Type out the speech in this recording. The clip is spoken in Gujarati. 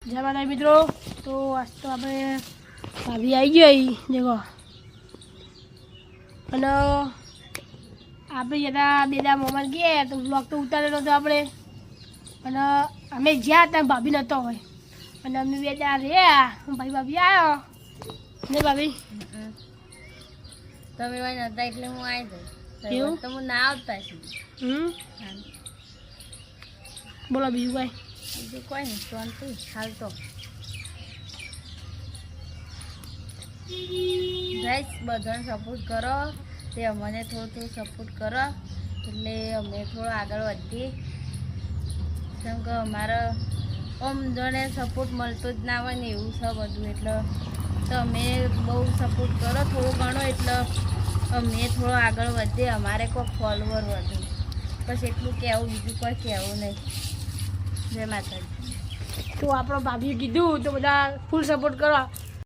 જય માતા મિત્રો. તો આજ તો આપણે ભાભી આવી ગઈ દેખો, અને આપણે જતા બેદા મોમાં ગયા તો બ્લોગ તો ઉતારેલો હતો આપણે, અને અમે જ્યાં ત્યાં ભાભી નહોતો હોય, અને અમે બે ત્યાં રહ્યા, ભાભી આવ્યો ને ભાભી તમે હોય નતા એટલે હું આવી જાય એવું તો હું ના આવતા બોલો બીજું ભાઈ? બીજું કોઈ નહીં, શાંતિ હાલ તો ગાઈસ બધાને સપોર્ટ કરો, તે અમને થોડું સપોર્ટ કરો એટલે અમે થોડો આગળ વધીએ, કેમ કે અમારે આમ જોને સપોર્ટ મળતો જ ના હોય ને એવું છે બધું, એટલે તમે બહુ સપોર્ટ કરો થોડું ઘણો, એટલે અમે થોડો આગળ વધીએ, અમારે કોઈ ફોલોવર વધે, બસ એટલું કહેવું, બીજું કોઈ કહેવું નહીં. જય માતાજી. તો આપણો ભાભીએ કીધું તો બધા ફૂલ સપોર્ટ કરો.